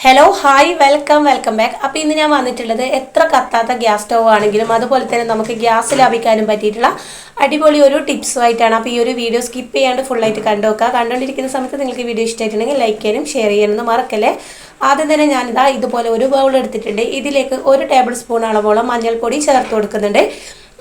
Hello hi welcome back. അപ്പോൾ ഇന്ന് ഞാൻ വന്നിട്ടുള്ളത് എത്ര കത്താത്ത ഗ്യാസ് സ്റ്റവ് ആണെങ്കിലും അതുപോലെ തന്നെ നമുക്ക് ഗ്യാസ് ലാഭിക്കാനും പറ്റിയിട്ടുള്ള അടിപൊളി ഒരു ടിപ്സുമായിട്ടാണ്. അപ്പോൾ ഈ ഒരു വീഡിയോ സ്കിപ്പ് ചെയ്യാണ്ട് ഫുള്ളായിട്ട് കണ്ടുവെക്കുക. കണ്ടുകൊണ്ടിരിക്കുന്ന സമയത്ത് നിങ്ങൾക്ക് വീഡിയോ ഇഷ്ടമായിട്ടുണ്ടെങ്കിൽ ലൈക്ക് ചെയ്യാനും ഷെയർ ചെയ്യാനും മറക്കല്ലേ. ആദ്യം തന്നെ ഞാനിതാ ഇതുപോലെ ഒരു ബൗൾ എടുത്തിട്ടുണ്ട്. ഇതിലേക്ക് 1 ടേബിൾ സ്പൂൺ അളവോളം മഞ്ഞൾപ്പൊടി ചേർത്ത് കൊടുക്കുന്നുണ്ട്.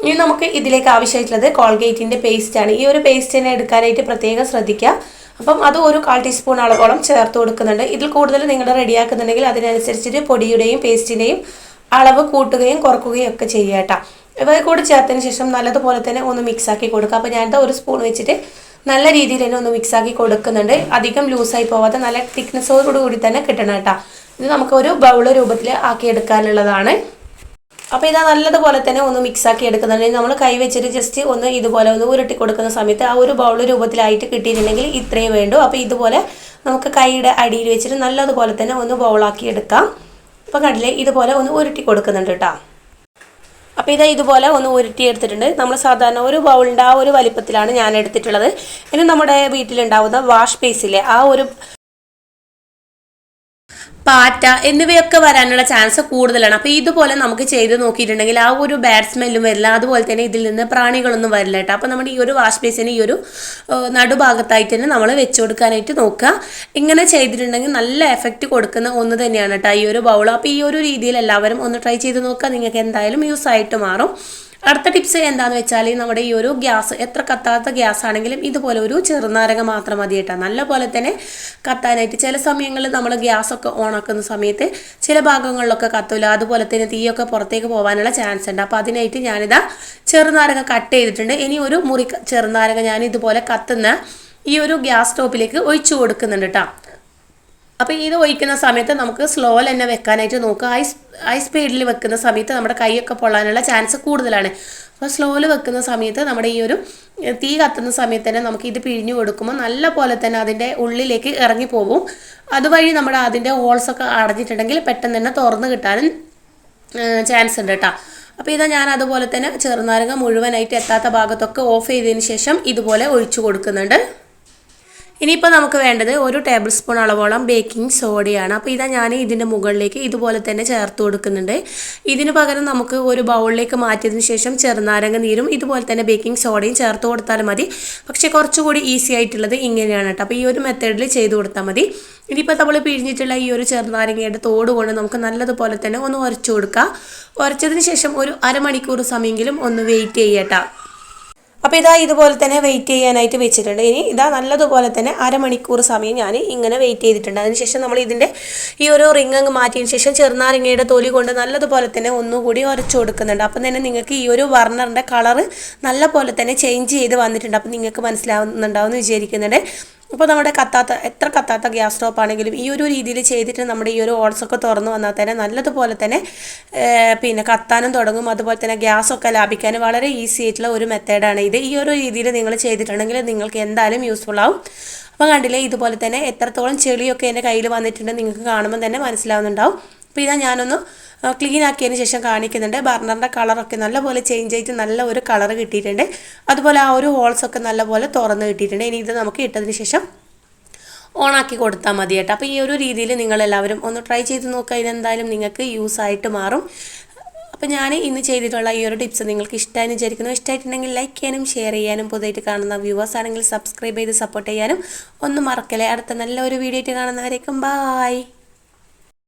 ഇനി നമുക്ക് ഇതിലേക്ക് ആവശ്യമായിട്ടുള്ളത് കോൾഗേറ്റിൻ്റെ പേസ്റ്റാണ്. ഈ ഒരു പേസ്റ്റ് തന്നെ എടുക്കാനായിട്ട് പ്രത്യേകം ശ്രദ്ധിക്കുക. അപ്പം അത് ഒരു 1/4 ടീസ്പൂൺ അളവോളം ചേർത്ത് കൊടുക്കുന്നുണ്ട്. ഇതിൽ കൂടുതൽ നിങ്ങൾ റെഡിയാക്കുന്നുണ്ടെങ്കിൽ അതിനനുസരിച്ചിട്ട് പൊടിയുടെയും പേസ്റ്റിൻ്റെയും അളവ് കൂട്ടുകയും കുറക്കുകയും ഒക്കെ ചെയ്യുക കേട്ടോ. ഇവ കൂടി ചേർത്തതിന് ശേഷം നല്ലതുപോലെ തന്നെ ഒന്ന് മിക്സാക്കി കൊടുക്കുക. അപ്പോൾ ഞാനിത് 1 സ്പൂൺ വെച്ചിട്ട് നല്ല രീതിയിൽ തന്നെ ഒന്ന് മിക്സാക്കി കൊടുക്കുന്നുണ്ട്. അധികം ലൂസായി പോവാതെ നല്ല തിക്നെസ്സോട് കൂടി തന്നെ കിട്ടണം കേട്ടോ. ഇത് നമുക്ക് ഒരു ബൗൾ രൂപത്തിൽ ആക്കിയെടുക്കാനുള്ളതാണ്. അപ്പോൾ ഇതാ നല്ലതുപോലെ തന്നെ ഒന്ന് മിക്സാക്കി എടുക്കുന്നുണ്ടെങ്കിൽ നമ്മൾ കൈ വെച്ചിട്ട് ജസ്റ്റ് ഒന്ന് ഇതുപോലെ ഒന്ന് ഉരുട്ടി കൊടുക്കുന്ന സമയത്ത് ആ ഒരു ബൗൾ രൂപത്തിലായിട്ട് കിട്ടിയിട്ടുണ്ടെങ്കിൽ ഇത്രയും വേണ്ടു. അപ്പോൾ ഇതുപോലെ നമുക്ക് കൈയുടെ അടിയിൽ വെച്ചിട്ട് നല്ലതുപോലെ തന്നെ ഒന്ന് ബൗളാക്കി എടുക്കാം. അപ്പോൾ കണ്ടില്ലേ ഇതുപോലെ ഒന്ന് ഉരുട്ടി കൊടുക്കുന്നുണ്ട് കേട്ടോ. അപ്പോൾ ഇതാ ഇതുപോലെ ഒന്ന് ഉരുട്ടി എടുത്തിട്ടുണ്ട്. നമ്മൾ സാധാരണ ഒരു ബൗളിൻ്റെ ആ ഒരു വലിപ്പത്തിലാണ് ഞാൻ എടുത്തിട്ടുള്ളത്. ഇനി നമ്മുടെ വീട്ടിലുണ്ടാവുന്ന വാഷ് ബേസിലെ ആ ഒരു പാറ്റ എന്നിവയൊക്കെ വരാനുള്ള ചാൻസ് കൂടുതലാണ്. അപ്പോൾ ഇതുപോലെ നമുക്ക് ചെയ്ത് നോക്കിയിട്ടുണ്ടെങ്കിൽ ആ ഒരു ബാഡ് സ്മെല്ലും വരില്ല. അതുപോലെ തന്നെ ഇതിൽ നിന്ന് പ്രാണികളൊന്നും വരില്ല കേട്ടോ. അപ്പോൾ നമ്മുടെ ഈ ഒരു വാഷ് ബേസിന് ഈ ഒരു നടുഭാഗത്തായിട്ട് തന്നെ നമ്മൾ വെച്ച് കൊടുക്കാനായിട്ട് നോക്കുക. ഇങ്ങനെ ചെയ്തിട്ടുണ്ടെങ്കിൽ നല്ല എഫക്റ്റ് കൊടുക്കുന്ന ഒന്ന് തന്നെയാണ് കേട്ടോ ഈ ഒരു ബൗൾ. അപ്പോൾ ഈ ഒരു രീതിയിൽ എല്ലാവരും ഒന്ന് ട്രൈ ചെയ്ത് നോക്കുക. നിങ്ങൾക്ക് എന്തായാലും യൂസ് ആയിട്ട് മാറും. അടുത്ത ടിപ്സ് എന്താണെന്ന് വെച്ചാൽ നമ്മുടെ ഈ ഒരു ഗ്യാസ് എത്ര കത്താത്ത ഗ്യാസ് ആണെങ്കിലും ഇതുപോലെ ഒരു ചെറുനാരങ്ങ മാത്രം മതി കേട്ടോ. നല്ല പോലെ തന്നെ കത്താനായിട്ട്. ചില സമയങ്ങളിൽ നമ്മൾ ഗ്യാസൊക്കെ ഓണാക്കുന്ന സമയത്ത് ചില ഭാഗങ്ങളിലൊക്കെ കത്തൂല. അതുപോലെ തന്നെ തീയൊക്കെ പുറത്തേക്ക് പോകാനുള്ള ചാൻസ് ഉണ്ട്. അപ്പോൾ അതിനായിട്ട് ഞാനിതാ ചെറുനാരങ്ങ കട്ട് ചെയ്തിട്ടുണ്ട്. ഇനി ഒരു മുറി ചെറുനാരങ്ങ ഞാൻ ഇതുപോലെ കത്തുന്ന ഈ ഒരു ഗ്യാസ് സ്റ്റോപ്പിലേക്ക് ഒഴിച്ചു കൊടുക്കുന്നുണ്ട് കേട്ടോ. അപ്പോൾ ഇത് ഒഴിക്കുന്ന സമയത്ത് നമുക്ക് സ്ലോയിൽ തന്നെ വെക്കാനായിട്ട് നോക്കുക. ഹൈ സ്പീഡിൽ വെക്കുന്ന സമയത്ത് നമ്മുടെ കൈയൊക്കെ പൊള്ളാനുള്ള ചാൻസ് കൂടുതലാണ്. അപ്പോൾ സ്ലോയിൽ വെക്കുന്ന സമയത്ത് നമ്മുടെ ഈ ഒരു തീ കത്തുന്ന സമയത്ത് തന്നെ നമുക്ക് ഇത് പിഴിഞ്ഞു കൊടുക്കുമ്പോൾ നല്ല പോലെ തന്നെ അതിൻ്റെ ഉള്ളിലേക്ക് ഇറങ്ങിപ്പോകും. അതുവഴി നമ്മുടെ അതിൻ്റെ ഹോൾസൊക്കെ അടഞ്ഞിട്ടുണ്ടെങ്കിൽ പെട്ടെന്ന് തന്നെ തുറന്ന് കിട്ടാനും ചാൻസ് ഉണ്ട് കേട്ടോ. അപ്പോൾ ഇതാ ഞാൻ അതുപോലെ തന്നെ ചെറുനാരങ്ങ മുഴുവനായിട്ട് എത്താത്ത ഭാഗത്തൊക്കെ ഓഫ് ചെയ്തതിന് ശേഷം ഇതുപോലെ ഒഴിച്ചു കൊടുക്കുന്നുണ്ട്. ഇനിയിപ്പോൾ നമുക്ക് വേണ്ടത് 1 ടേബിൾ സ്പൂൺ അളവോളം ബേക്കിംഗ് സോഡയാണ്. അപ്പോൾ ഇതാ ഞാൻ ഇതിൻ്റെ മുകളിലേക്ക് ഇതുപോലെ തന്നെ ചേർത്ത് കൊടുക്കുന്നുണ്ട്. ഇതിന് പകരം നമുക്ക് ഒരു ബൗളിലേക്ക് മാറ്റിയതിന് ശേഷം ചെറുനാരങ്ങ നീരും ഇതുപോലെ തന്നെ ബേക്കിംഗ് സോഡയും ചേർത്ത് കൊടുത്താൽ മതി. പക്ഷേ കുറച്ചുകൂടി ഈസി ആയിട്ടുള്ളത് ഇങ്ങനെയാണ് കേട്ടോ. അപ്പോൾ ഈ ഒരു മെത്തേഡിൽ ചെയ്ത് കൊടുത്താൽ മതി. ഇനിയിപ്പോൾ നമ്മൾ പിഴിഞ്ഞിട്ടുള്ള ഈ ഒരു ചെറുനാരങ്ങയുടെ തോട് കൊണ്ട് നമുക്ക് നല്ലതുപോലെ തന്നെ ഒന്ന് ഉരച്ചു കൊടുക്കുക. ഉരച്ചതിന് ശേഷം ഒരു അരമണിക്കൂർ സമയമെങ്കിലും ഒന്ന് വെയിറ്റ് ചെയ്യട്ടോ. അപ്പോൾ ഇതാ ഇതുപോലെ തന്നെ വെയിറ്റ് ചെയ്യാനായിട്ട് വെച്ചിട്ടുണ്ട്. ഇനി ഇതാ നല്ലതുപോലെ തന്നെ അരമണിക്കൂർ സമയം ഞാൻ ഇങ്ങനെ വെയിറ്റ് ചെയ്തിട്ടുണ്ട്. അതിനുശേഷം നമ്മൾ ഇതിൻ്റെ ഈ ഒരു റിങ് അങ്ങ് മാറ്റിയതിന് ശേഷം ചെറുനാരങ്ങയുടെ തൊലി കൊണ്ട് നല്ലതുപോലെ തന്നെ ഒന്നുകൂടി ഉരച്ചു കൊടുക്കുന്നുണ്ട്. അപ്പം തന്നെ നിങ്ങൾക്ക് ഈ ഒരു ബർണറിൻ്റെ കളറ് നല്ല പോലെ തന്നെ ചേഞ്ച് ചെയ്ത് വന്നിട്ടുണ്ട്. അപ്പം നിങ്ങൾക്ക് മനസ്സിലാവുന്നുണ്ടാവും എന്ന് വിചാരിക്കുന്നുണ്ട്. അപ്പോൾ നമ്മുടെ എത്ര കത്താത്ത ഗ്യാസ് സ്റ്റോപ്പ് ആണെങ്കിലും ഈ ഒരു രീതിയിൽ ചെയ്തിട്ട് നമ്മുടെ ഈ ഒരു ഓൾസൊക്കെ തുറന്നു വന്നാൽ തന്നെ നല്ലതുപോലെ തന്നെ പിന്നെ കത്താനും തുടങ്ങും. അതുപോലെ തന്നെ ഗ്യാസൊക്കെ ലാഭിക്കാനും വളരെ ഈസി ആയിട്ടുള്ള ഒരു മെത്തേഡാണ് ഇത്. ഈ ഒരു രീതിയിൽ നിങ്ങൾ ചെയ്തിട്ടുണ്ടെങ്കിൽ നിങ്ങൾക്ക് എന്തായാലും യൂസ്ഫുൾ ആവും. അപ്പോൾ കണ്ടില്ലേ ഇതുപോലെ തന്നെ എത്രത്തോളം ചെളിയൊക്കെ എൻ്റെ കയ്യിൽ വന്നിട്ടുണ്ട് നിങ്ങൾക്ക് കാണുമ്പോൾ തന്നെ മനസ്സിലാവുന്നുണ്ടാവും. അപ്പോൾ ഇതാ ഞാനൊന്ന് ക്ലീൻ ആക്കിയതിന് ശേഷം കാണിക്കുന്നുണ്ട്. ബർണറിൻ്റെ കളറൊക്കെ നല്ലപോലെ ചേഞ്ച് ആയിട്ട് നല്ല ഒരു കളർ കിട്ടിയിട്ടുണ്ട്. അതുപോലെ ആ ഒരു ഹോൾസൊക്കെ നല്ലപോലെ തുറന്ന് കിട്ടിയിട്ടുണ്ട്. ഇനി ഇത് നമുക്ക് ഇട്ടതിന് ശേഷം ഓണാക്കി കൊടുത്താൽ മതി കേട്ടോ. അപ്പോൾ ഈ ഒരു രീതിയിൽ നിങ്ങളെല്ലാവരും ഒന്ന് ട്രൈ ചെയ്ത് നോക്കുക. ഇതെന്തായാലും നിങ്ങൾക്ക് യൂസ് ആയിട്ട് മാറും. അപ്പോൾ ഞാൻ ഇന്ന് ചെയ്തിട്ടുള്ള ഈ ഒരു ടിപ്സ് നിങ്ങൾക്ക് ഇഷ്ടമായി വിചാരിക്കുന്നു. ഇഷ്ടമായിട്ടുണ്ടെങ്കിൽ ലൈക്ക് ചെയ്യാനും ഷെയർ ചെയ്യാനും പുതിയതായിട്ട് കാണുന്ന വ്യൂവേഴ്സ് ആണെങ്കിൽ സബ്സ്ക്രൈബ് ചെയ്ത് സപ്പോർട്ട് ചെയ്യാനും ഒന്നും മറക്കല്ലേ. അടുത്ത നല്ലൊരു വീഡിയോ ആയിട്ട് കാണുന്നവരേക്കും ബായ്.